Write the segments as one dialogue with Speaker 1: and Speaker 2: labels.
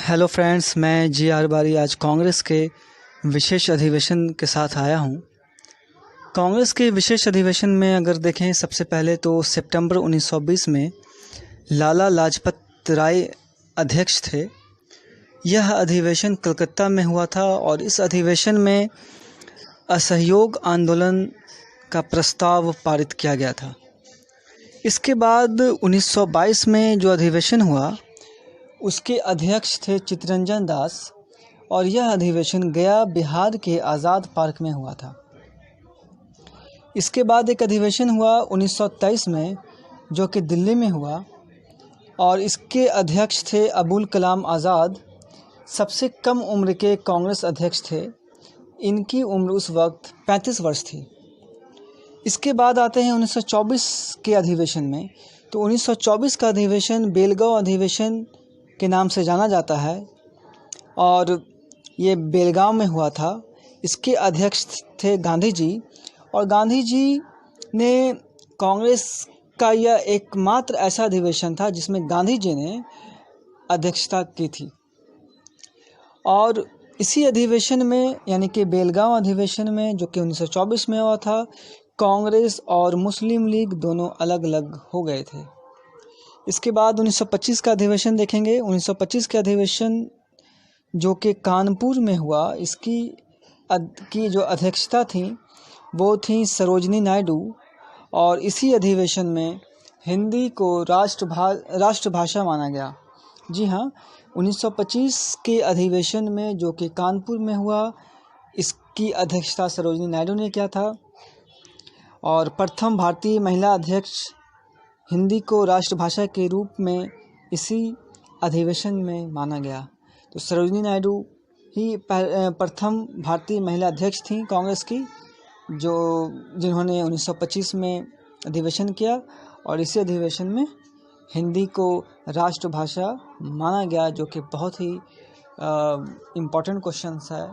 Speaker 1: Hello friends, मैं जी are बारी आज कांग्रेस के विशेष अधिवेशन के साथ आया हूं। कांग्रेस के विशेष अधिवेशन में अगर देखें, सबसे पहले तो सितंबर 1920 में लाला लाजपत राय अध्यक्ष थे। यह अधिवेशन कलकत्ता में हुआ था और इस अधिवेशन में असहयोग आंदोलन का प्रस्ताव पारित किया गया था। इसके बाद 1922 में जो अधिवेशन हुआ उसके अध्यक्ष थे चित्तरंजन दास और यह अधिवेशन गया बिहार के आज़ाद पार्क में हुआ था। इसके बाद एक अधिवेशन हुआ 1923 में जो कि दिल्ली में हुआ और इसके अध्यक्ष थे अबुल कलाम आज़ाद। सबसे कम उम्र के कांग्रेस अध्यक्ष थे। इनकी उम्र उस वक्त 35 वर्ष थी। इसके बाद आते हैं 1924 के अधिवेशन में। तो 1924 का अधिवेशन बेलगांव अधिवेशन के नाम से जाना जाता है और ये बेलगांव में हुआ था। इसके अध्यक्ष थे गांधी जी और गांधी जी ने कांग्रेस का यह एकमात्र ऐसा अधिवेशन था जिसमें गांधी जी ने अध्यक्षता की थी। और इसी अधिवेशन में यानी कि बेलगांव अधिवेशन में जो कि 1924 में हुआ था, कांग्रेस और मुस्लिम लीग दोनों अलग अलग हो गए थे। इसके बाद 1925 का अधिवेशन देखेंगे। 1925 के अधिवेशन जो कि कानपुर में हुआ, इसकी जो अध्यक्षता थी वो थी सरोजिनी नायडू और इसी अधिवेशन में हिंदी को राष्ट्रभाषा माना गया। जी हाँ, 1925 के अधिवेशन में जो कि कानपुर में हुआ, इसकी अध्यक्षता सरोजिनी नायडू ने किया था और प्रथम भारतीय महिला अध्यक्ष हिंदी को राष्ट्रभाषा के रूप में इसी अधिवेशन में माना गया। तो सरोजिनी नायडू ही प्रथम भारतीय महिला अध्यक्ष थी कांग्रेस की, जिन्होंने 1925 में अधिवेशन किया और इसी अधिवेशन में हिंदी को राष्ट्रभाषा माना गया, जो कि बहुत ही इम्पोर्टेंट क्वेश्चंस है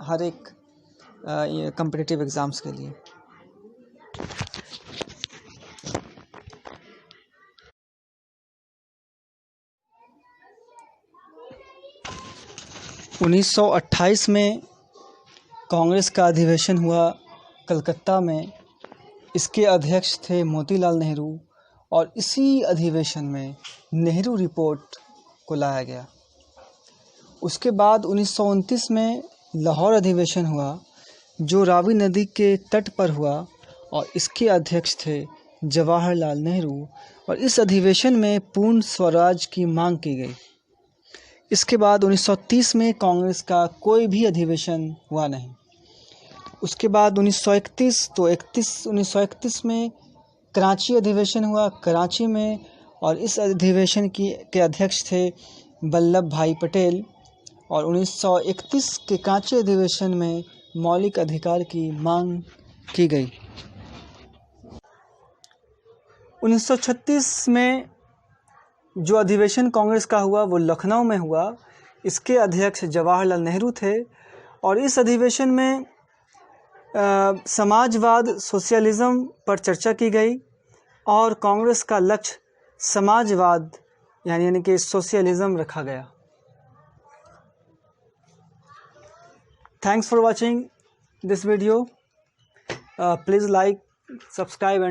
Speaker 1: हर एक कॉम्पिटिटिव एग्ज़ाम्स के लिए। उन्नीस 1928 में कांग्रेस का अधिवेशन हुआ कलकत्ता में। इसके अध्यक्ष थे मोतीलाल नेहरू और इसी अधिवेशन में नेहरू रिपोर्ट को लाया गया। उसके बाद 1929 में लाहौर अधिवेशन हुआ जो रावी नदी के तट पर हुआ और इसके अध्यक्ष थे जवाहरलाल नेहरू और इस अधिवेशन में पूर्ण स्वराज की मांग की गई। इसके बाद 1930 में कांग्रेस का कोई भी अधिवेशन हुआ नहीं। उसके बाद 1931 में कराची अधिवेशन हुआ कराची में और इस अधिवेशन के अध्यक्ष थे वल्लभ भाई पटेल और 1931 के कराची अधिवेशन में मौलिक अधिकार की मांग की गई। 1936 में जो अधिवेशन कांग्रेस का हुआ वो लखनऊ में हुआ। इसके अध्यक्ष जवाहरलाल नेहरू थे और इस अधिवेशन में समाजवाद सोशलिज्म पर चर्चा की गई और कांग्रेस का लक्ष्य समाजवाद यानी कि सोशलिज्म रखा गया। Thanks for watching this video. Please like, subscribe and